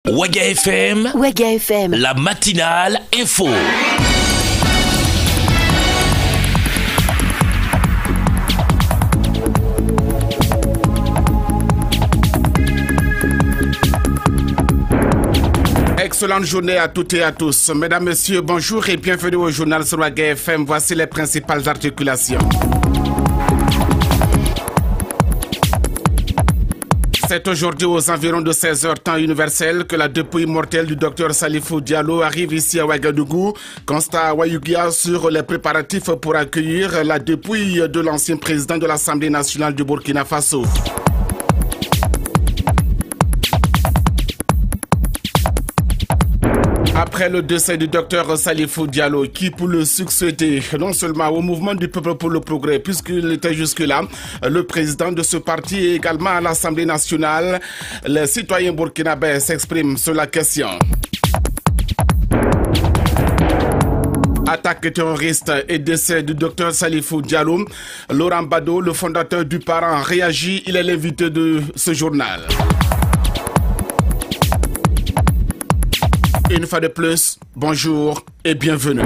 Ouaga FM, la matinale info. Excellente journée à toutes et à tous. Mesdames, Messieurs, bonjour et bienvenue au journal sur Ouaga FM. Voici les principales articulations. C'est aujourd'hui aux environs de 16h temps universel que la dépouille mortelle du docteur Salifou Diallo arrive ici à Ouagadougou. Constat à Ouayouguia sur les préparatifs pour accueillir la dépouille de l'ancien président de l'Assemblée nationale du Burkina Faso. Après le décès du docteur Salifou Diallo, qui pour succéder non seulement au mouvement du peuple pour le progrès, puisqu'il était jusque-là le président de ce parti et également à l'Assemblée nationale, les citoyens burkinabés s'expriment sur la question. Attaque terroriste et décès du docteur Salifou Diallo. Laurent Bado, le fondateur du Parent, réagit. Il est l'invité de ce journal. Une fois de plus, bonjour et bienvenue.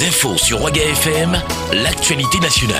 Infos sur Ouaga FM, l'actualité nationale.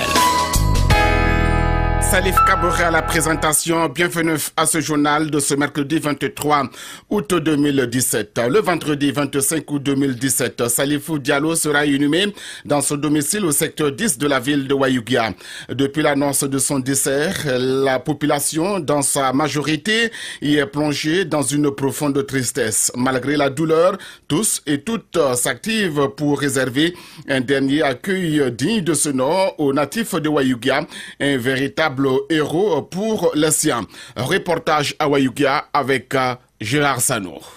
Salif Kaboré à la présentation. Bienvenue à ce journal de ce mercredi 23 août 2017. Le vendredi 25 août 2017, Salifou Diallo sera inhumé dans son domicile au secteur 10 de la ville de Ouayouguia. Depuis l'annonce de son décès, la population, dans sa majorité, y est plongée dans une profonde tristesse. Malgré la douleur, tous et toutes s'activent pour réserver un dernier accueil digne de ce nom aux natifs de Ouayouguia, un véritable héros pour les siens. Reportage à Ouayouguia avec Gérard Sanour.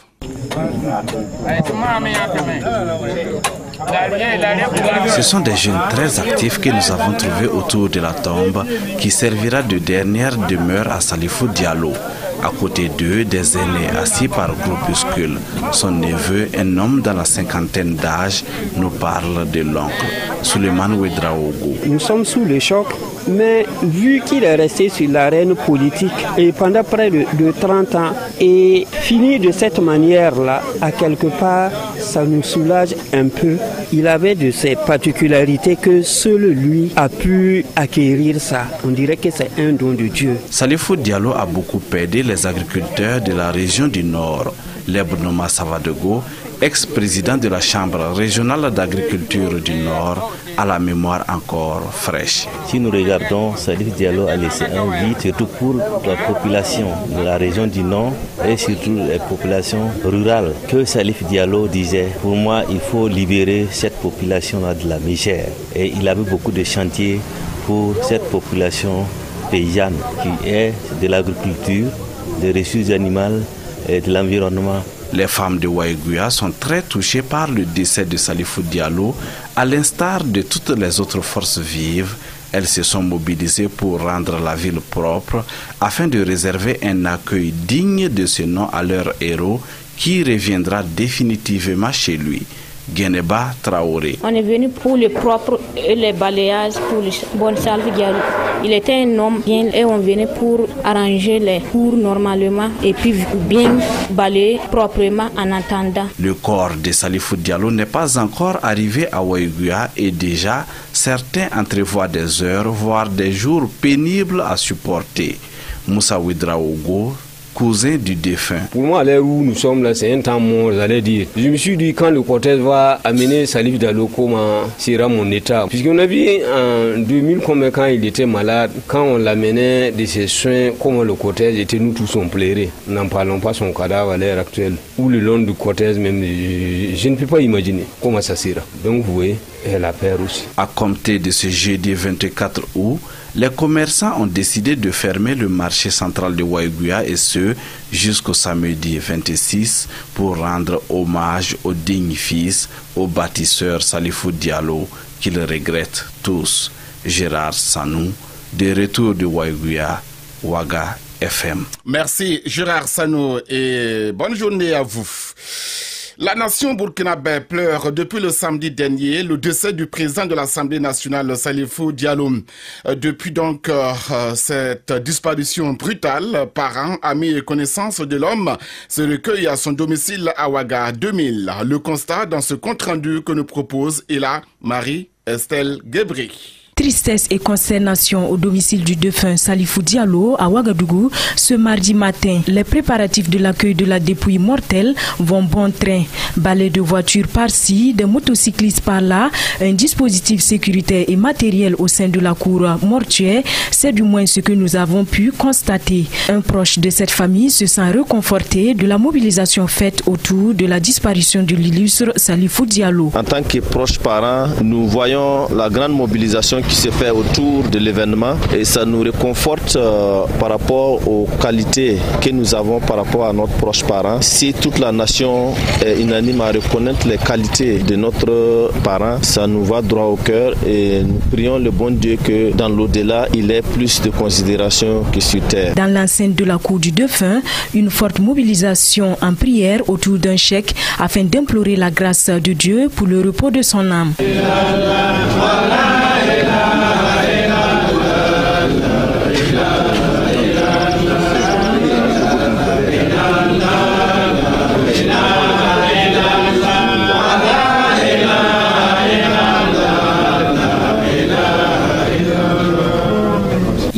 Ce sont des jeunes très actifs que nous avons trouvés autour de la tombe qui servira de dernière demeure à Salifou Diallo. À côté d'eux, des aînés assis par groupuscule. Son neveu, un homme dans la cinquantaine d'âge, nous parle de l'oncle, Souleymane Ouedraogo. Nous sommes sous le choc, mais vu qu'il est resté sur l'arène politique et pendant près de 30 ans et fini de cette manière-là, à quelque part, ça nous soulage un peu. Il avait de ces particularités que seul lui a pu acquérir ça. On dirait que c'est un don de Dieu. Salifou Diallo a beaucoup aidé les agriculteurs de la région du Nord. Lebnoma Savadogo, ex-président de la Chambre régionale d'agriculture du Nord, a la mémoire encore fraîche. Si nous regardons, Salif Diallo a laissé un vide, surtout pour la population de la région du Nord et surtout les populations rurales. Que Salif Diallo disait, pour moi, il faut libérer cette population-là de la misère. Et il avait beaucoup de chantiers pour cette population paysanne qui est de l'agriculture, des ressources animales et de l'environnement. Les femmes de Ouayouguia sont très touchées par le décès de Salifou Diallo. À l'instar de toutes les autres forces vives, elles se sont mobilisées pour rendre la ville propre afin de réserver un accueil digne de ce nom à leur héros qui reviendra définitivement chez lui. Guénéba Traoré. On est venu pour le propre et les balayages pour le bon Salif Diallo. Il était un homme bien et on venait pour arranger les cours normalement et puis bien balayer proprement en attendant. Le corps de Salifou Diallo n'est pas encore arrivé à Ouayouguia et déjà certains entrevoient des heures, voire des jours pénibles à supporter. Moussa Ouedraogo, cousin du défunt. Pour moi, à l'heure où nous sommes là, c'est un temps mort, j'allais dire. Je me suis dit, quand le cortège va amener Salif Diallo, comment sera mon état? Puisqu'on a vu en 2000, quand il était malade, quand on l'amenait de ses soins, comment le cortège était, nous tous on plairait. N'en parlons pas son cadavre à l'heure actuelle. Ou le long du cortège même, je ne peux pas imaginer comment ça sera. Donc vous voyez, elle a peur aussi. À compter de ce jeudi 24 août, Les commerçants ont décidé de fermer le marché central de Waiguia et ce jusqu'au samedi 26 pour rendre hommage au digne fils, au bâtisseur Salifou Diallo, qu'ils regrettent tous. Gérard Sanou, de retour de Waiguia, Ouaga FM. Merci Gérard Sanou et bonne journée à vous. La nation burkinabé pleure depuis le samedi dernier le décès du président de l'Assemblée nationale Salifou Diallo. Depuis donc cette disparition brutale, parents, amis et connaissances de l'homme se recueillent à son domicile à Ouaga 2000. Le constat dans ce compte-rendu que nous propose Marie-Estelle Guébry. Tristesse et consternation au domicile du défunt Salifou Diallo à Ouagadougou ce mardi matin. Les préparatifs de l'accueil de la dépouille mortelle vont bon train. Balais de voitures par-ci, des motocyclistes par-là, un dispositif sécuritaire et matériel au sein de la cour mortuaire, c'est du moins ce que nous avons pu constater. Un proche de cette famille se sent réconforté de la mobilisation faite autour de la disparition de l'illustre Salifou Diallo. En tant que proches parents, nous voyons la grande mobilisation qui se fait autour de l'événement et ça nous réconforte par rapport aux qualités que nous avons par rapport à notre proche parent. Si toute la nation est unanime à reconnaître les qualités de notre parent, ça nous va droit au cœur et nous prions le bon Dieu que dans l'au-delà, il ait plus de considération que sur terre. Dans l'enceinte de la cour du défunt, une forte mobilisation en prière autour d'un chèque afin d'implorer la grâce de Dieu pour le repos de son âme.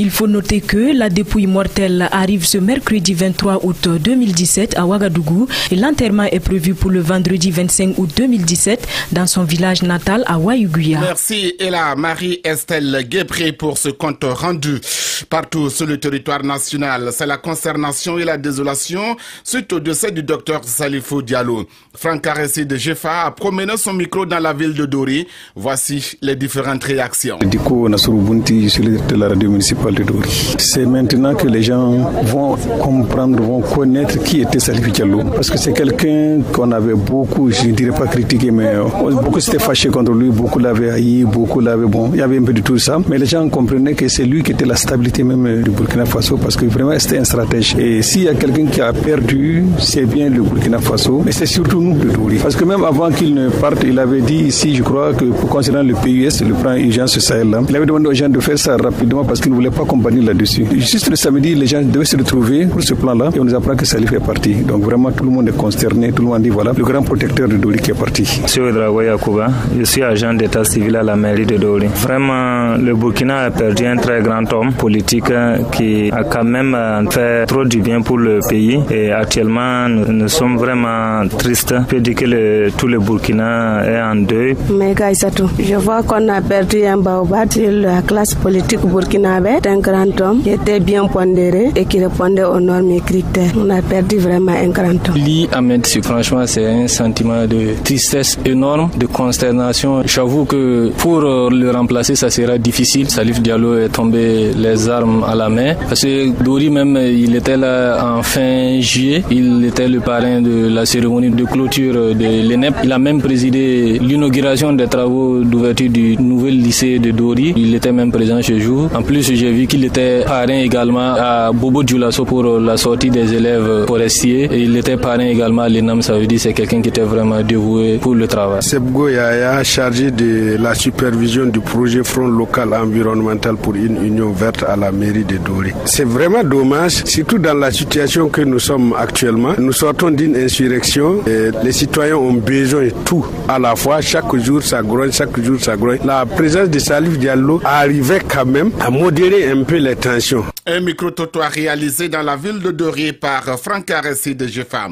Il faut noter que la dépouille mortelle arrive ce mercredi 23 août 2017 à Ouagadougou et l'enterrement est prévu pour le vendredi 25 août 2017 dans son village natal à Waiguia. Merci Marie-Estelle Guébré pour ce compte rendu. Partout sur le territoire national, c'est la consternation et la désolation suite au décès du docteur Salifou Diallo. Franck Caressi de GEFA a promené son micro dans la ville de Dori. Voici les différentes réactions. Diko Nassourbounti, je suis le directeur de la radio municipale de Dori. C'est maintenant que les gens vont comprendre, vont connaître qui était Salifou Diallo. Parce que c'est quelqu'un qu'on avait beaucoup, je ne dirais pas critiqué, mais beaucoup s'étaient fâchés contre lui, beaucoup l'avaient haï, beaucoup l'avaient il y avait un peu de tout ça. Mais les gens comprenaient que c'est lui qui était la stabilité même du Burkina Faso parce que vraiment c'était un stratège. Et s'il y a quelqu'un qui a perdu, c'est bien le Burkina Faso, mais c'est surtout nous de Dori. Parce que même avant qu'il ne parte, il avait dit ici, je crois que concernant le PUS, le plan urgence Sahel, il avait demandé aux gens de faire ça rapidement parce qu'il ne voulait pas accompagner là-dessus. Juste le samedi, les gens devaient se retrouver pour ce plan-là et on nous apprend que Salif est parti. Donc vraiment tout le monde est consterné, tout le monde dit voilà, le grand protecteur de Dori qui est parti. Je suis agent d'état civil à la mairie de Dori. Vraiment, le Burkina a perdu un très grand homme politique qui a quand même fait trop du bien pour le pays et actuellement nous sommes vraiment tristes. Je peux dire que tout le Burkina est en deuil. Je vois qu'on a perdu un baobab sur la classe politique burkinabé, un grand homme qui était bien pondéré et qui répondait aux normes et critères. On a perdu vraiment un grand homme. Li Ahmed, franchement, c'est un sentiment de tristesse énorme, de consternation. J'avoue que pour le remplacer, ça sera difficile. Salif Diallo est tombé les armes à la main. Parce que Dori même, il était là en fin juillet. Il était le parrain de la cérémonie de clôture de l'ENEP. Il a même présidé l'inauguration des travaux d'ouverture du nouvel lycée de Dori. Il était même présent ce jour. En plus, j'ai vu qu'il était parrain également à Bobo Dioulasso pour la sortie des élèves forestiers. Et il était parrain également à l'ENAM. Ça veut dire que c'est quelqu'un qui était vraiment dévoué pour le travail. Sebgo Yaya, chargé de la supervision du projet Front local environnemental pour une union verte à la mairie de Dori. C'est vraiment dommage, surtout dans la situation que nous sommes actuellement. Nous sortons d'une insurrection et les citoyens ont besoin de tout à la fois. Chaque jour ça grogne, chaque jour ça grogne. La présence de Salif Diallo arrivait quand même à modérer un peu les tensions. Un micro-trottoir réalisé dans la ville de Dori par Franck Caressi de GEFA.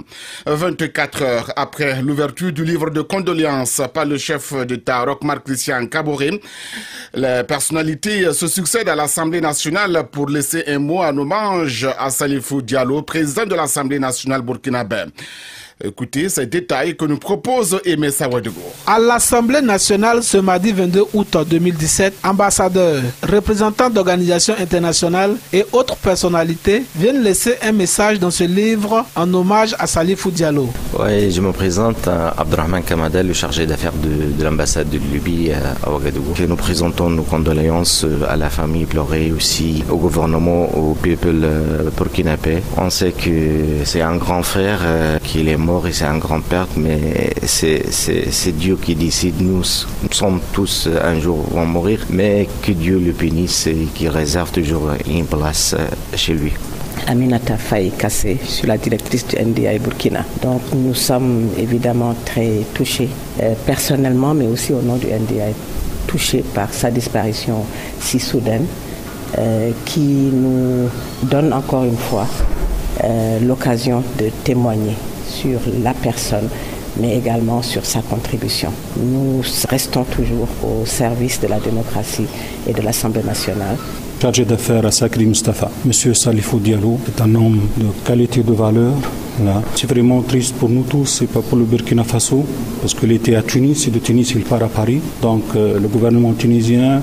24 heures après l'ouverture du livre de condoléances par le chef d'État Roch-Marc Christian Kaboré, les personnalités se succèdent à l'Assemblée nationale pour laisser un mot en hommage à Salifou Diallo, président de l'Assemblée nationale burkinabé. Écoutez ces détails que nous propose Aimé Sawadougou. À l'Assemblée nationale ce mardi 22 août 2017, ambassadeurs, représentants d'organisations internationales et autres personnalités viennent laisser un message dans ce livre en hommage à Salifou Diallo. Oui, je me présente à Abdrahman Kamadel, le chargé d'affaires de l'ambassade de Libye à Ouagadougou. Nous présentons nos condoléances à la famille pleurée, aussi au gouvernement, au peuple burkinabé. On sait que c'est un grand frère qu'il est mort et c'est un grand père, mais c'est Dieu qui décide. Nous sommes tous un jour vont mourir, mais que Dieu le bénisse et qu'il réserve toujours une place chez lui. Aminata Faye Kassé, je suis la directrice du NDI Burkina. Donc nous sommes évidemment très touchés, personnellement, mais aussi au nom du NDI, touchés par sa disparition si soudaine, qui nous donne encore une fois l'occasion de témoigner sur la personne, mais également sur sa contribution. Nous restons toujours au service de la démocratie et de l'Assemblée nationale. Chargé d'affaires à Sakri Mustafa. Monsieur Salifou Diallo est un homme de qualité, de valeur. Là. C'est vraiment triste pour nous tous, c'est pas pour le Burkina Faso, parce qu'il était à Tunis, et de Tunis il part à Paris. Donc le gouvernement tunisien,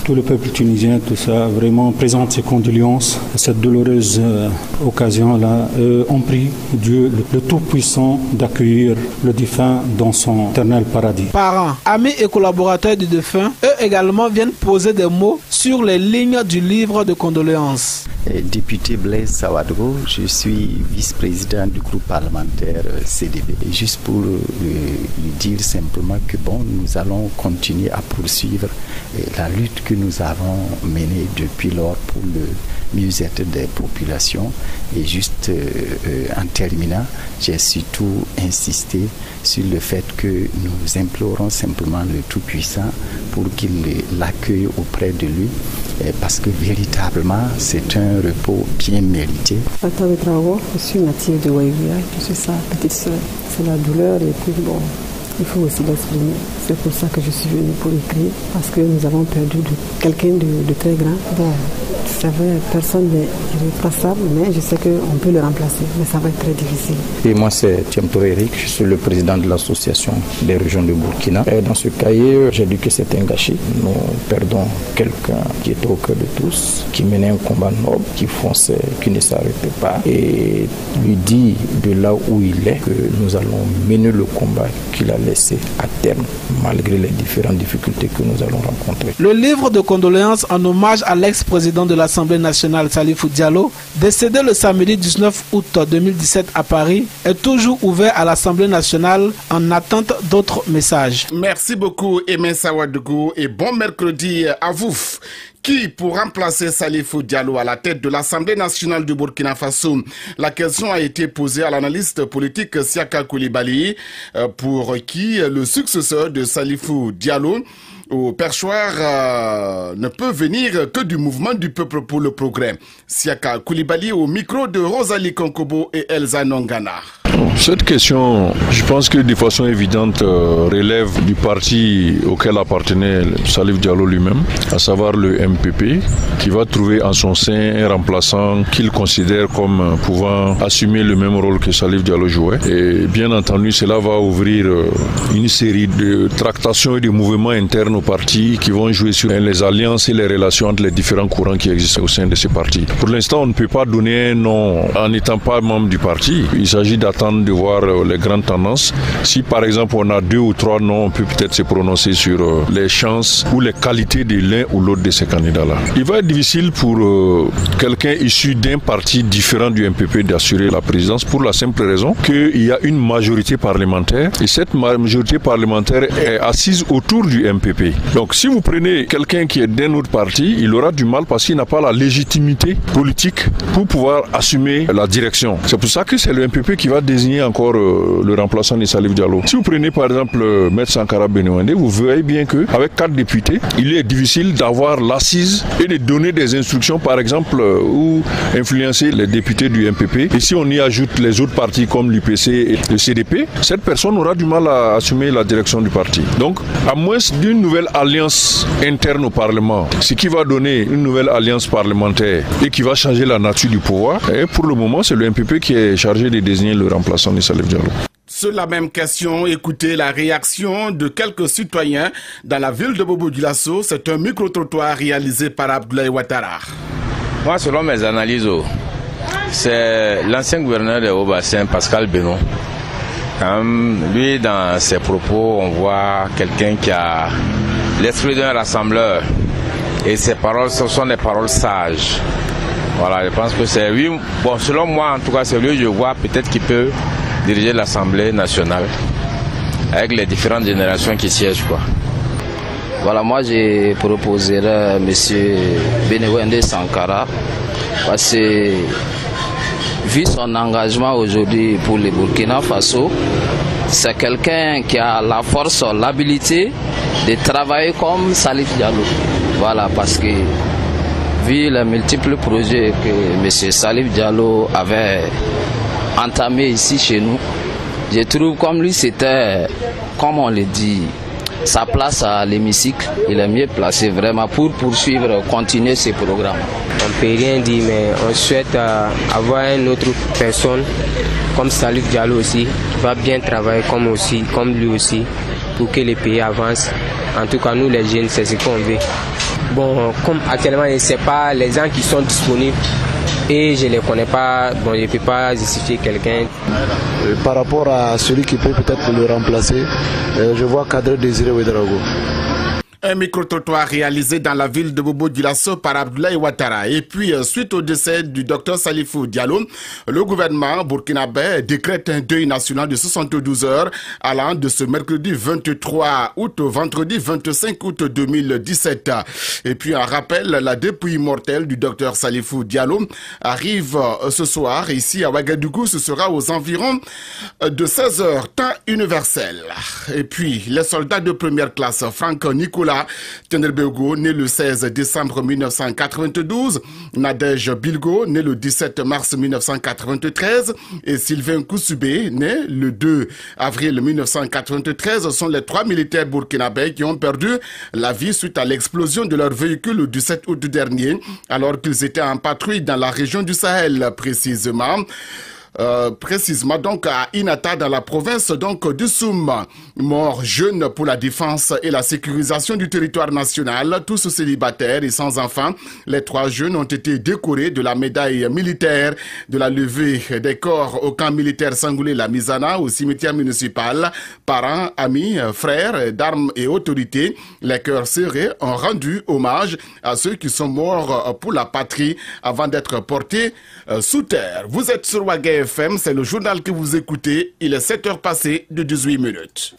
tout le peuple tunisien, tout ça, vraiment présente ses condoléances à cette douloureuse occasion-là. On prie Dieu, le Tout-Puissant, d'accueillir le défunt dans son éternel paradis. Parents, amis et collaborateurs du défunt, eux également viennent poser des mots sur les lignes du livre de condoléances. Député Blaise Sawadougou, je suis vice-président du groupe parlementaire CDB. Et juste pour lui dire simplement que nous allons continuer à poursuivre la lutte que nous avons menée depuis lors pour le mieux-être des populations. Et juste en terminant, j'ai surtout insisté sur le fait que nous implorons simplement le Tout-Puissant pour qu'il l'accueille auprès de lui, parce que véritablement c'est un repos bien mérité. Je suis native de Waïvia, je suis sa petite soeur. C'est la douleur et puis il faut aussi l'exprimer. C'est pour ça que je suis venue pour écrire, parce que nous avons perdu quelqu'un de très grand. C'est vrai, personne n'est irréplaçable, mais je sais qu'on peut le remplacer, mais ça va être très difficile. Et moi, c'est Thiem Touré Eric, je suis le président de l'association des régions de Burkina. Et dans ce cahier, j'ai dit que c'est un gâchis. Nous perdons quelqu'un qui était au cœur de tous, qui menait un combat noble, qui fonçait, qui ne s'arrêtait pas. Et lui dit de là où il est que nous allons mener le combat qu'il a laissé à terme, malgré les différentes difficultés que nous allons rencontrer. Le livre de condoléances en hommage à l'ex-président de l'Assemblée nationale Salifou Diallo, décédé le samedi 19 août 2017 à Paris, est toujours ouvert à l'Assemblée nationale en attente d'autres messages. Merci beaucoup Aimé Sawadougou et bon mercredi à vous. Qui pour remplacer Salifou Diallo à la tête de l'Assemblée nationale du Burkina Faso? La question a été posée à l'analyste politique Siaka Koulibaly, pour qui le successeur de Salifou Diallo au perchoir ne peut venir que du mouvement du peuple pour le progrès. Siaka Koulibaly au micro de Rosalie Konkobo et Elsa Nongana. Cette question, je pense que de façon évidente, relève du parti auquel appartenait Salif Diallo lui-même, à savoir le MPP, qui va trouver en son sein un remplaçant qu'il considère comme pouvant assumer le même rôle que Salif Diallo jouait. Et bien entendu, cela va ouvrir une série de tractations et de mouvements internes au parti qui vont jouer sur les alliances et les relations entre les différents courants qui existent au sein de ces partis. Pour l'instant, on ne peut pas donner un nom en n'étant pas membre du parti. Il s'agit d'attendre de voir les grandes tendances. Si par exemple on a 2 ou 3 noms, on peut peut-être se prononcer sur les chances ou les qualités de l'un ou l'autre de ces candidats-là. Il va être difficile pour quelqu'un issu d'un parti différent du MPP d'assurer la présidence pour la simple raison qu'il y a une majorité parlementaire et cette majorité parlementaire est assise autour du MPP. Donc si vous prenez quelqu'un qui est d'un autre parti, il aura du mal parce qu'il n'a pas la légitimité politique pour pouvoir assumer la direction. C'est pour ça que c'est le MPP qui va désigner encore le remplaçant de Salif Diallo. Si vous prenez par exemple Maître Sankara Benouendé, vous verrez bien qu'avec 4 députés, il est difficile d'avoir l'assise et de donner des instructions par exemple ou influencer les députés du MPP. Et si on y ajoute les autres partis comme l'UPC et le CDP, cette personne aura du mal à assumer la direction du parti. Donc à moins d'une nouvelle alliance interne au Parlement, ce qui va donner une nouvelle alliance parlementaire et qui va changer la nature du pouvoir, et pour le moment c'est le MPP qui est chargé de désigner le remplaçant. Assani Salif Diallo. Sur la même question, écoutez la réaction de quelques citoyens dans la ville de Bobo-Dioulasso. C'est un micro-trottoir réalisé par Abdoulaye Ouattara. Moi, selon mes analyses, c'est l'ancien gouverneur de Haut-Bassin, Pascal Benon. Lui, dans ses propos, on voit quelqu'un qui a l'esprit d'un rassembleur. Et ses paroles, ce sont des paroles sages. Voilà, je pense que c'est lui. Bon, selon moi, en tout cas, c'est lui, je vois peut-être qu'il peut diriger l'Assemblée nationale avec les différentes générations qui siègent, quoi. Voilà, moi, je proposerais M. Benewende Sankara parce que, vu son engagement aujourd'hui pour le Burkina Faso, c'est quelqu'un qui a la force, l'habilité de travailler comme Salif Diallo. Voilà, parce que vu les multiples projets que M. Salif Diallo avait entamés ici chez nous, je trouve comme lui c'était, comme on le dit, sa place à l'hémicycle. Il est mieux placé vraiment pour poursuivre, continuer ces programmes. On ne peut rien dire, mais on souhaite avoir une autre personne comme Salif Diallo aussi, qui va bien travailler comme lui aussi, pour que le pays avance. En tout cas, nous les jeunes, c'est ce qu'on veut. Bon, comme actuellement, je ne sais pas les gens qui sont disponibles et je ne les connais pas, bon, je ne peux pas justifier quelqu'un. Par rapport à celui qui peut peut-être le remplacer, je vois Kadri Désiré Ouedraogo. Un micro-trottoir réalisé dans la ville de Bobo-Dioulasso par Abdoulaye Ouattara. Et puis, suite au décès du docteur Salifou Diallo, le gouvernement burkinabé décrète un deuil national de 72 heures allant de ce mercredi 23 août au vendredi 25 août 2017. Et puis, un rappel, la dépouille mortelle du docteur Salifou Diallo arrive ce soir ici à Ouagadougou. Ce sera aux environs de 16 heures, temps universel. Et puis, les soldats de première classe, Franck Nicolas Tenderbego, né le 16 décembre 1992, Nadège Bilgo, né le 17 mars 1993, et Sylvain Koussoubé, né le 2 avril 1993, sont les 3 militaires burkinabés qui ont perdu la vie suite à l'explosion de leur véhicule le 17 août dernier, alors qu'ils étaient en patrouille dans la région du Sahel, précisément donc à Inata dans la province donc de Soum. Mort jeune pour la défense et la sécurisation du territoire national, tous célibataires et sans enfants. Les 3 jeunes ont été décorés de la médaille militaire de la levée des corps au camp militaire Sangoulé La Misana au cimetière municipal. Parents, amis, frères d'armes et autorités, les cœurs serrés ont rendu hommage à ceux qui sont morts pour la patrie avant d'être portés sous terre. Vous êtes sur Ouagadougou FM, c'est le journal que vous écoutez. Il est 7 heures passées de 18 minutes.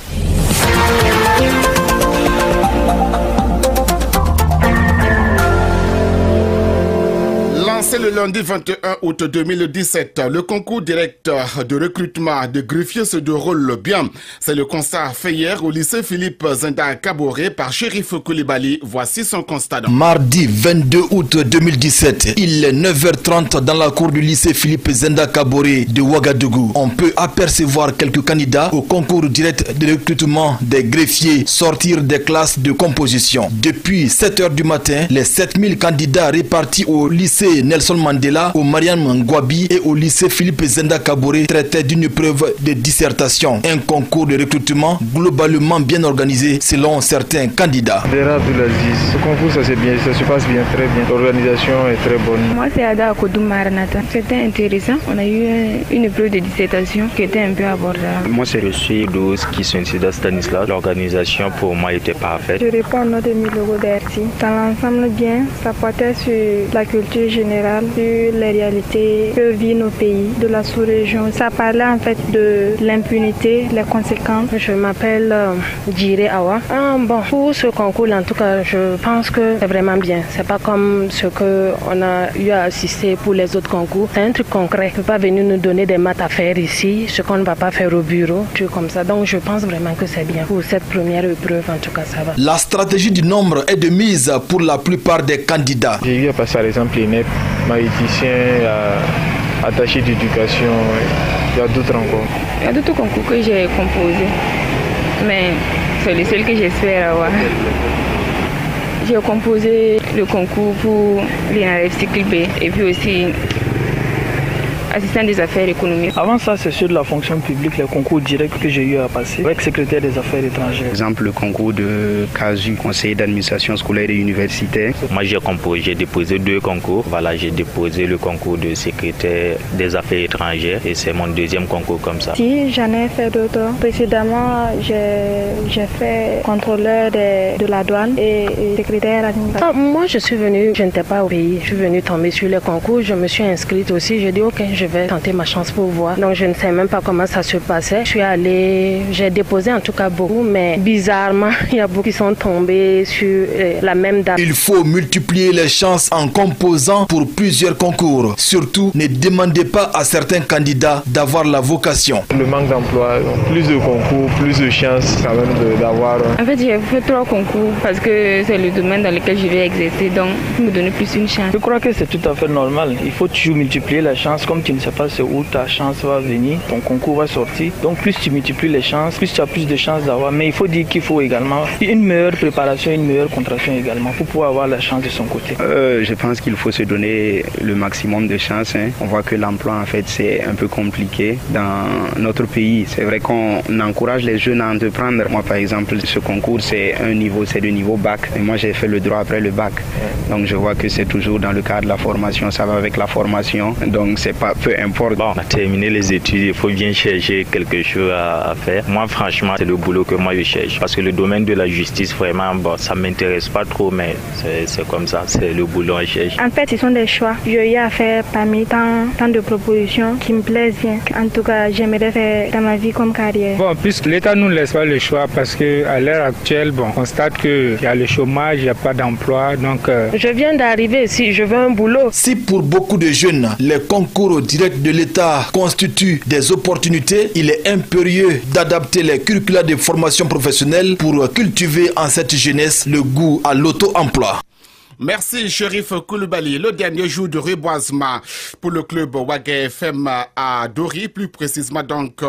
Lancé le lundi 21 août 2017, le concours direct de recrutement de greffiers se déroule bien. C'est le constat fait hier au lycée Philippe Zenda Kaboré par Chérif Koulibaly. Voici son constat. Mardi 22 août 2017, il est 9h30 dans la cour du lycée Philippe Zenda Kaboré de Ouagadougou. On peut apercevoir quelques candidats au concours direct de recrutement des greffiers sortir des classes de composition. Depuis 7h du matin, les 7000 candidats répartis au lycée Nelson Mandela, au Mariam Ngouabi et au lycée Philippe Zenda Kaboré traitaient d'une preuve de dissertation. Un concours de recrutement globalement bien organisé selon certains candidats. Ce concours, ça se passe bien, très bien. L'organisation est très bonne. Moi, c'est Ada Akodou Maranata. C'était intéressant. On a eu une preuve de dissertation qui était un peu abordable. Moi, c'est le CI12 qui sont ici dans Stanislas. L'organisation pour moi était parfaite. Je réponds au nom de 1000 euros d'Arty. Dans l'ensemble, bien, ça portait sur la culture générale, sur les réalités que vit nos pays de la sous-région. Ça parlait en fait de l'impunité, les conséquences. Je m'appelle Djiré Awa. Bon, pour ce concours, en tout cas, je pense que c'est vraiment bien. C'est pas comme ce qu'on a eu à assister pour les autres concours. C'est un truc concret. On ne peut pas venir nous donner des maths à faire ici, ce qu'on ne va pas faire au bureau, tout comme ça. Donc je pense vraiment que c'est bien. Pour cette première épreuve, en tout cas, ça va. La stratégie du nombre est de mise pour la plupart des candidats. J'ai eu à passer par exemple l'INEP, maïticien, attaché d'éducation, il y a d'autres encore. Il y a d'autres concours que j'ai composés, mais c'est le seul que j'espère avoir. J'ai composé le concours pour l'INAREF cycle B et puis aussi assistant des affaires économiques. Avant ça, c'est sur la fonction publique, les concours directs que j'ai eu à passer avec secrétaire des affaires étrangères. Par exemple, le concours de CASU, conseiller d'administration scolaire et universitaire. Moi, j'ai déposé 2 concours. Voilà, j'ai déposé le concours de secrétaire des affaires étrangères et c'est mon 2e concours comme ça. Si, j'en ai fait d'autres. Précédemment, j'ai fait contrôleur de la douane et secrétaire administratif. Moi, je suis venue, je n'étais pas au pays. Je suis venue tomber sur les concours. Je me suis inscrite aussi. J'ai dit, ok, je vais tenter ma chance pour voir. Donc, je ne sais même pas comment ça se passait. Je suis allée, j'ai déposé en tout cas beaucoup, mais bizarrement, il y a beaucoup qui sont tombés sur la même date. Il faut multiplier les chances en composant pour plusieurs concours. Surtout, ne demandez pas à certains candidats d'avoir la vocation. Le manque d'emploi, plus de concours, plus de chances quand même d'avoir. En fait, j'ai fait 3 concours parce que c'est le domaine dans lequel je vais exercer, donc me donner plus une chance. Je crois que c'est tout à fait normal. Il faut toujours multiplier les chances, comme tu ne sais pas où ta chance va venir, ton concours va sortir. Donc plus tu multiplies les chances, plus tu as plus de chances d'avoir. Mais il faut dire qu'il faut également une meilleure préparation, une meilleure concentration également pour pouvoir avoir la chance de son côté. Je pense qu'il faut se donner le maximum de chances. On voit que l'emploi en fait c'est un peu compliqué dans notre pays. C'est vrai qu'on encourage les jeunes à entreprendre. Moi par exemple, ce concours c'est de niveau bac. Et moi j'ai fait le droit après le bac. Donc je vois que c'est toujours dans le cadre de la formation, ça va avec la formation. Donc c'est pas peu importe. Bon, on a terminé les études, il faut bien chercher quelque chose à faire. Moi franchement, c'est le boulot que moi je cherche. Parce que le domaine de la justice, vraiment, bon, ça m'intéresse pas trop, mais c'est comme ça, c'est le boulot que je cherche. En fait, ce sont des choix. J'ai eu à faire parmi tant de propositions qui me plaisent bien. En tout cas, j'aimerais faire dans ma vie comme carrière. Bon, puisque l'État ne nous laisse pas le choix parce qu'à l'heure actuelle, on constate qu'il y a le chômage, il n'y a pas d'emploi, donc... Je viens d'arriver ici, je veux un boulot. Si pour beaucoup de jeunes, les concours directs de l'État constituent des opportunités, il est impérieux d'adapter les curricula de formation professionnelle pour cultiver en cette jeunesse le goût à l'auto-emploi. Merci, Chérif Koulibaly. Le dernier jour de reboisement pour le club Waga FM à Dori, plus précisément donc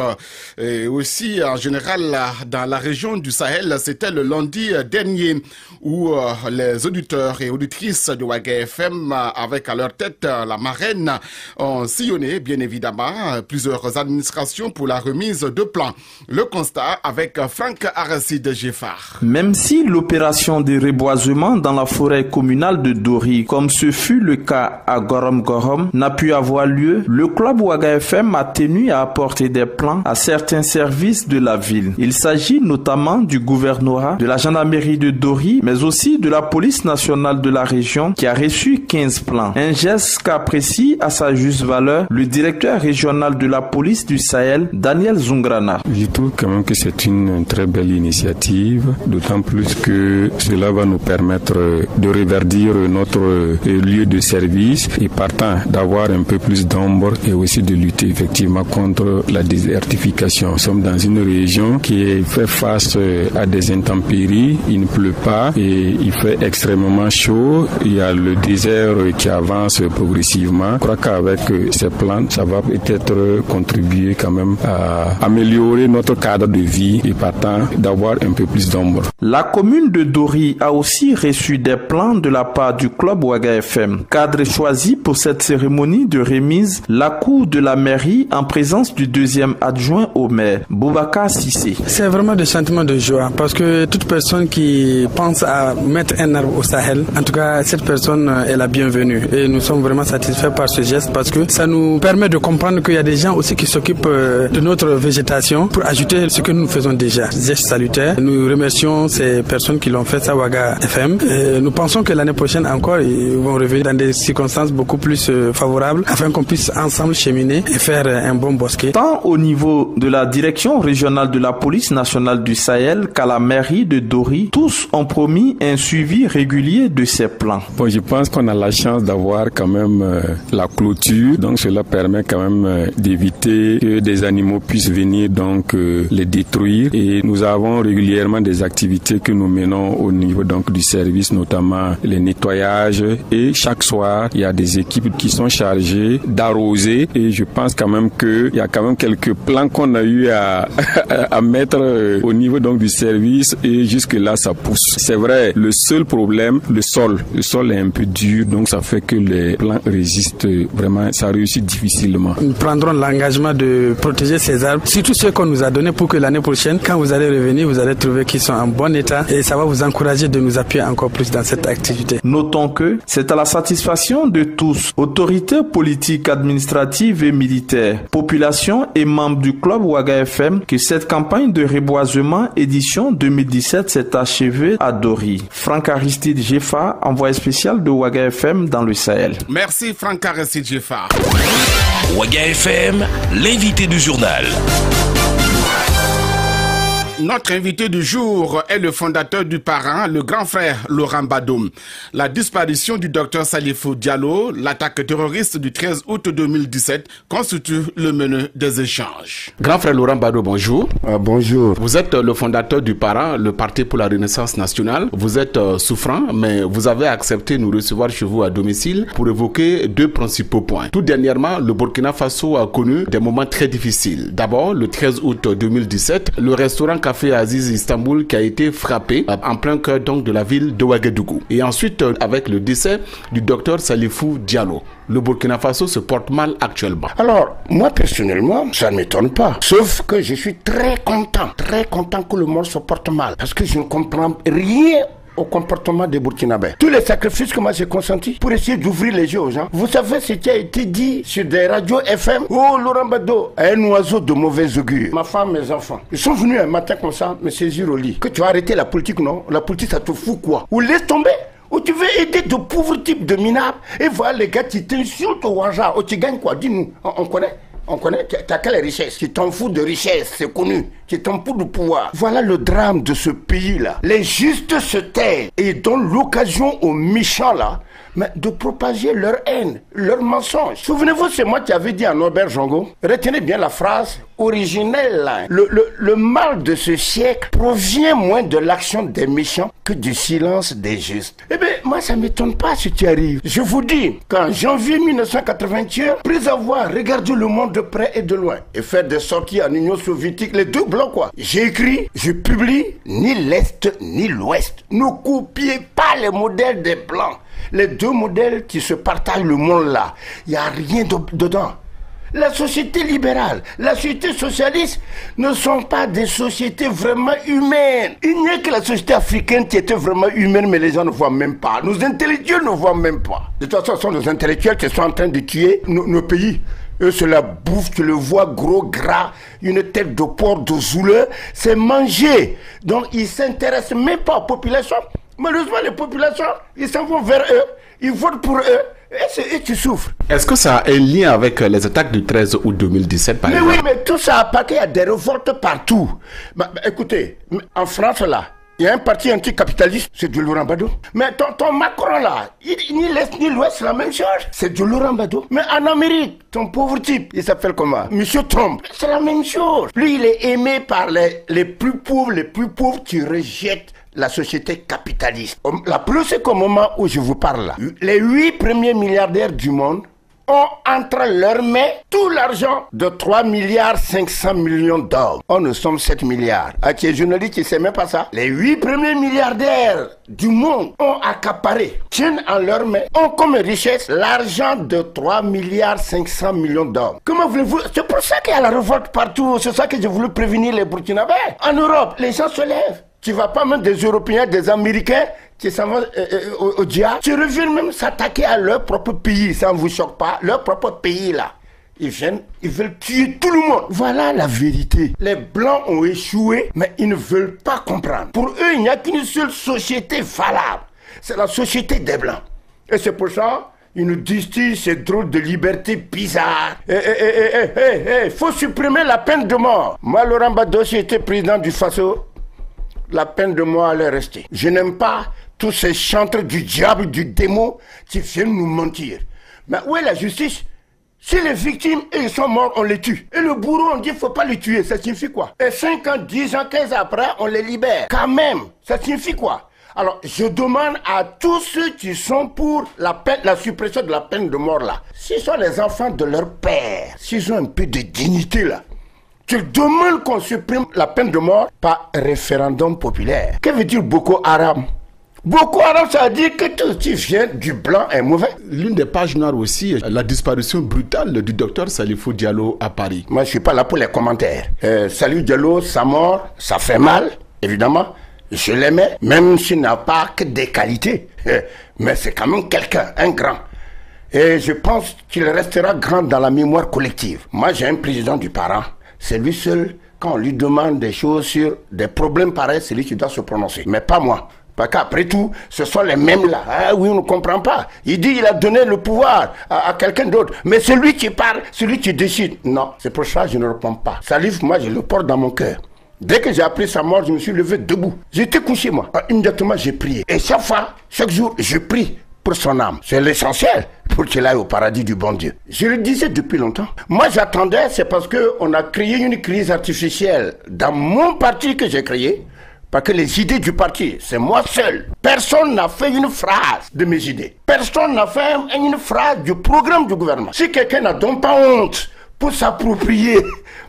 et aussi en général dans la région du Sahel, c'était le lundi dernier où les auditeurs et auditrices de Waga FM avec à leur tête la marraine ont sillonné bien évidemment plusieurs administrations pour la remise de plans. Le constat avec Franck Aracide Geffard. Même si l'opération de reboisement dans la forêt communale de Dori, comme ce fut le cas à Gorom Gorom, n'a pu avoir lieu, le club Waga FM a tenu à apporter des plans à certains services de la ville. Il s'agit notamment du gouvernorat, de la gendarmerie de Dori, mais aussi de la police nationale de la région qui a reçu 15 plans. Un geste qu'apprécie à sa juste valeur le directeur régional de la police du Sahel, Daniel Zungrana. Je trouve quand même que c'est une très belle initiative, d'autant plus que cela va nous permettre de reverdir notre lieu de service et partant d'avoir un peu plus d'ombre et aussi de lutter effectivement contre la désertification. Nous sommes dans une région qui fait face à des intempéries, il ne pleut pas et il fait extrêmement chaud, il y a le désert qui avance progressivement. Je crois qu'avec ces plantes, ça va peut-être contribuer quand même à améliorer notre cadre de vie et partant d'avoir un peu plus d'ombre. La commune de Dori a aussi reçu des plans de la part du club Waga FM. Cadre choisi pour cette cérémonie de remise, la cour de la mairie en présence du deuxième adjoint au maire, Boubacar Sissé. C'est vraiment des sentiments de joie parce que toute personne qui pense à mettre un arbre au Sahel, en tout cas cette personne est la bienvenue et nous sommes vraiment satisfaits par ce geste parce que ça nous permet de comprendre qu'il y a des gens aussi qui s'occupent de notre végétation pour ajouter ce que nous faisons déjà. Geste salutaire. Nous remercions ces personnes qui l'ont fait à Waga FM et nous pensons que l'année prochaine encore, ils vont revenir dans des circonstances beaucoup plus favorables afin qu'on puisse ensemble cheminer et faire un bon bosquet. Tant au niveau de la direction régionale de la police nationale du Sahel qu'à la mairie de Dori, tous ont promis un suivi régulier de ces plans. Bon, je pense qu'on a la chance d'avoir quand même la clôture, donc cela permet quand même d'éviter que des animaux puissent venir donc les détruire et nous avons régulièrement des activités que nous menons au niveau donc du service, notamment les nettoyages et chaque soir, il y a des équipes qui sont chargées d'arroser et je pense quand même qu'il y a quand même quelques plans qu'on a eu à mettre au niveau donc du service et jusque là ça pousse. C'est vrai, le seul problème, le sol est un peu dur donc ça fait que les plants résistent vraiment, ça réussit difficilement. Nous prendrons l'engagement de protéger ces arbres, surtout ceux qu'on nous a donnés pour que l'année prochaine, quand vous allez revenir, vous allez trouver qu'ils sont en bon état et ça va vous encourager de nous appuyer encore plus dans cette activité. Notons que c'est à la satisfaction de tous, autorités politiques, administratives et militaires, population et membres du club Ouaga FM, que cette campagne de reboisement édition 2017 s'est achevée à Dori. Franck Aristide Jeffa, envoyé spécial de Ouaga FM dans le Sahel. Merci Franck Aristide Jeffa. Ouaga FM, l'invité du journal. Notre invité du jour est le fondateur du Parrain, le grand frère Laurent Badou. La disparition du docteur Salifou Diallo, l'attaque terroriste du 13 août 2017 constitue le menu des échanges. Grand frère Laurent Badou, bonjour. Bonjour. Vous êtes le fondateur du Parrain, le Parti pour la Renaissance nationale. Vous êtes souffrant, mais vous avez accepté de nous recevoir chez vous à domicile pour évoquer deux principaux points. Tout dernièrement, le Burkina Faso a connu des moments très difficiles. D'abord, le 13 août 2017, le restaurant Café Aziz Istanbul qui a été frappé en plein cœur donc de la ville de Ouagadougou. Et ensuite, avec le décès du docteur Salifou Diallo. Le Burkina Faso se porte mal actuellement. Alors, moi personnellement, ça ne m'étonne pas. Sauf que je suis très content que le monde se porte mal. Parce que je ne comprends rien au comportement des Burkinabés. Tous les sacrifices que moi j'ai consentis pour essayer d'ouvrir les yeux aux gens. Vous savez ce qui a été dit sur des radios FM. Oh, Laurent Badou, un oiseau de mauvais augure. Ma femme, mes enfants, ils sont venus un matin comme ça me saisir au lit. Que tu as arrêté la politique, non? La politique, ça te fout quoi? Ou laisse tomber? Ou tu veux aider de pauvres types de minables? Et voilà les gars qui t'insultent au Wanja. Ou tu gagnes quoi? Dis-nous, on connaît? On connaît, t'as quelle richesse? Tu t'en fous de richesse, c'est connu. Tu t'en fous de pouvoir. Voilà le drame de ce pays-là. Les justes se taisent et donnent l'occasion aux méchants là, mais de propager leur haine, leur mensonge. Souvenez-vous, c'est moi qui avais dit à Norbert Jongo, retenez bien la phrase originelle là. Le mal de ce siècle provient moins de l'action des méchants que du silence des justes. Eh bien, moi ça m'étonne pas ce qui arrive. Je vous dis, qu'en janvier 1981, après avoir regardé le monde de près et de loin et faire des sorties en Union soviétique, les deux blocs quoi, j'ai écrit, je publie, ni l'Est ni l'Ouest. Ne copiez pas les modèles des Blancs. Les deux modèles qui se partagent le monde là, il n'y a rien dedans. La société libérale, la société socialiste ne sont pas des sociétés vraiment humaines. Il n'y a que la société africaine qui était vraiment humaine, mais les gens ne voient même pas. Nos intellectuels ne voient même pas. De toute façon, ce sont nos intellectuels qui sont en train de tuer nos pays. Eux, c'est la bouffe, tu le vois, gros, gras, une tête de porc, de zouleux, c'est manger. Donc, ils ne s'intéressent même pas aux populations. Malheureusement, les populations, ils s'en vont vers eux, ils votent pour eux, et c'est eux qui souffrent. Est-ce que ça a un lien avec les attaques du 13 août 2017 par exemple? Mais oui, mais tout ça a paqué, il y a des révoltes partout. Écoutez, en France là, il y a un parti anticapitaliste, c'est du Laurent Badou. Mais ton Macron là, ni l'Est ni l'Ouest, c'est la même chose. C'est du Laurent Badou. Mais en Amérique, ton pauvre type, il s'appelle comment? Monsieur Trump. C'est la même chose. Lui, il est aimé par les plus pauvres qui rejettent la société capitaliste. La preuve, c'est qu'au moment où je vous parle là, les 8 premiers milliardaires du monde ont entre leurs mains tout l'argent de 3 milliards 500 millions d'hommes. Oh, nous sommes 7 milliards. Ah, tu es journaliste, tu sais même pas ça. Les 8 premiers milliardaires du monde ont accaparé, tiennent en leurs mains, ont comme richesse l'argent de 3 milliards 500 millions d'hommes. Comment voulez-vous? C'est pour ça qu'il y a la révolte partout. C'est ça que j'ai voulu prévenir les Burkinabés. En Europe, les gens se lèvent. Tu vas pas même des Européens, des Américains qui s'en vont au diable. Tu reviens même s'attaquer à leur propre pays, ça ne vous choque pas? Leur propre pays là. Ils viennent, ils veulent tuer tout le monde. Voilà la vérité. Les Blancs ont échoué, mais ils ne veulent pas comprendre. Pour eux, il n'y a qu'une seule société valable. C'est la société des Blancs. Et c'est pour ça, ils nous distillent ces drôles de liberté bizarres. Faut supprimer la peine de mort. Moi, Laurent Badou, j'ai été président du Faso. La peine de mort allait rester. Je n'aime pas tous ces chantres du diable, du démon qui viennent nous mentir. Mais où est la justice? Si les victimes et ils sont morts, on les tue. Et le bourreau, on dit qu'il ne faut pas les tuer. Ça signifie quoi? Et 5 ans, 10 ans, 15 ans après, on les libère. Quand même, ça signifie quoi? Alors, je demande à tous ceux qui sont pour la suppression de la peine de mort là, s'ils sont les enfants de leur père, s'ils ont un peu de dignité là, tu demandes qu'on supprime la peine de mort par référendum populaire. Que veut dire Boko Haram? Boko Haram, ça veut dire que tout ce qui vient du blanc est mauvais. L'une des pages noires aussi, la disparition brutale du docteur Salifou Diallo à Paris. Moi, je suis pas là pour les commentaires. Salifou Diallo, sa mort, ça fait mal, évidemment. Je l'aimais, même s'il n'a pas que des qualités. Mais c'est quand même quelqu'un, un grand. Et je pense qu'il restera grand dans la mémoire collective. Moi, j'ai un président du parent. C'est lui seul, quand on lui demande des choses sur des problèmes pareils, c'est lui qui doit se prononcer. Mais pas moi. Parce qu'après tout, ce sont les mêmes là. Ah oui, on ne comprend pas. Il dit qu'il a donné le pouvoir à quelqu'un d'autre. Mais celui qui parle, celui qui décide. Non, c'est pour ça que je ne réponds pas. Salif, moi, je le porte dans mon cœur. Dès que j'ai appris sa mort, je me suis levé debout. J'étais couché, moi. Immédiatement, j'ai prié. Et chaque fois, chaque jour, je prie pour son âme. C'est l'essentiel pour qu'il aille au paradis du bon Dieu. Je le disais depuis longtemps. Moi, j'attendais, c'est parce qu'on a créé une crise artificielle dans mon parti que j'ai créé. Parce que les idées du parti, c'est moi seul. Personne n'a fait une phrase de mes idées. Personne n'a fait une phrase du programme du gouvernement. Si quelqu'un n'a donc pas honte pour s'approprier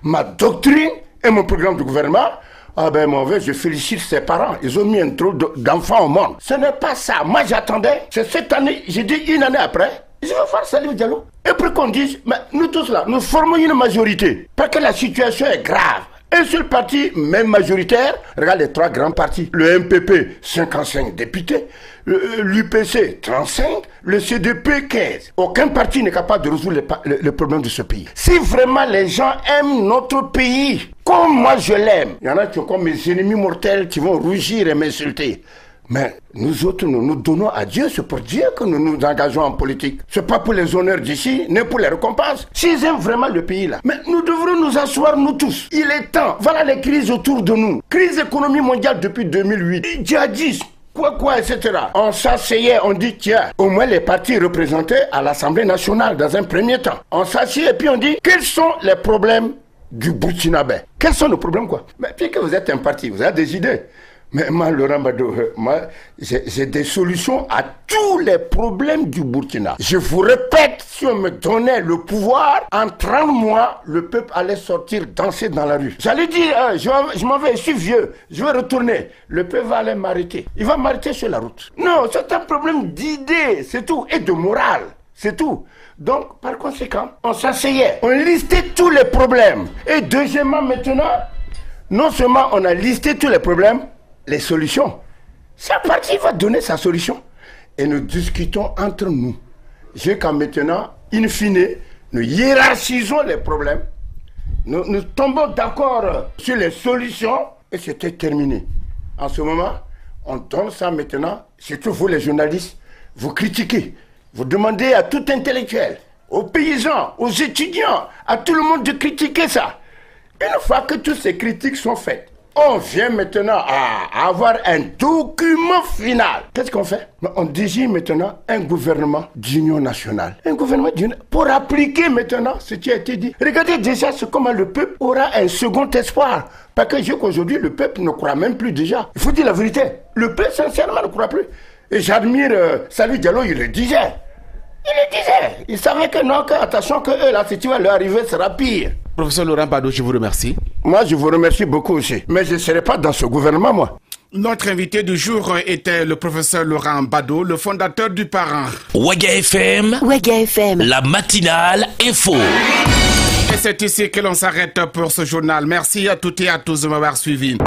ma doctrine et mon programme du gouvernement, ah ben mon vieux, je félicite ses parents. Ils ont mis un trop d'enfants au monde. Ce n'est pas ça. Moi j'attendais. C'est cette année, j'ai dit une année après, je vais faire Salif Diallo. Et puis qu'on dise, mais nous tous là, nous formons une majorité. Parce que la situation est grave. Un seul parti, même majoritaire, regarde les trois grands partis. Le MPP, 55 députés. L'UPC, 35. Le CDP, 15. Aucun parti n'est capable de résoudre le problème de ce pays. Si vraiment les gens aiment notre pays, comme moi je l'aime, il y en a qui sont comme mes ennemis mortels qui vont rougir et m'insulter. Mais nous autres, nous nous donnons à Dieu. C'est pour Dieu que nous nous engageons en politique. C'est pas pour les honneurs d'ici, ni pour les récompenses. S'ils aiment vraiment le pays là. Mais nous devrons nous asseoir, nous tous. Il est temps. Voilà les crises autour de nous. Crise économique mondiale depuis 2008. Djihadisme. Quoi, etc. On s'asseyait, on dit, tiens, au moins les partis représentés à l'Assemblée nationale dans un premier temps. On s'assied et puis on dit, quels sont les problèmes du Burkinabé? Quels sont nos problèmes, quoi? Mais puisque vous êtes un parti, vous avez des idées. Mais moi, Laurent Bado, moi, j'ai des solutions à tous les problèmes du Burkina. Je vous répète, si on me donnait le pouvoir, en 30 mois, le peuple allait sortir danser dans la rue. J'allais dire, je m'en vais, je suis vieux, je vais retourner. Le peuple va aller m'arrêter. Il va m'arrêter sur la route. Non, c'est un problème d'idées, c'est tout, et de morale, c'est tout. Donc, par conséquent, on s'asseyait, on listait tous les problèmes. Et deuxièmement, maintenant, non seulement on a listé tous les problèmes, les solutions. Chaque parti va donner sa solution. Et nous discutons entre nous. Jusqu'à maintenant, in fine, nous hiérarchisons les problèmes. Nous tombons d'accord sur les solutions et c'était terminé. En ce moment, on donne ça maintenant, surtout vous les journalistes, vous critiquez. Vous demandez à tout intellectuel, aux paysans, aux étudiants, à tout le monde de critiquer ça. Une fois que toutes ces critiques sont faites, on vient maintenant à avoir un document final. Qu'est-ce qu'on fait? On désigne maintenant un gouvernement d'union nationale. Un gouvernement d'union pour appliquer maintenant ce qui a été dit. Regardez déjà comment le peuple aura un second espoir. Parce que jusqu'aujourd'hui, le peuple ne croit même plus déjà. Il faut dire la vérité. Le peuple, sincèrement, ne croit plus. Et j'admire Salif Diallo, il le disait. Il savait que non, que attention, que eux, là, si tu vas leur arriver, sera pire. Professeur Laurent Bado, je vous remercie. Moi, je vous remercie beaucoup aussi. Mais je ne serai pas dans ce gouvernement, moi. Notre invité du jour était le professeur Laurent Bado, le fondateur du Parent. Waga FM, la matinale info. Et c'est ici que l'on s'arrête pour ce journal. Merci à toutes et à tous de m'avoir suivi.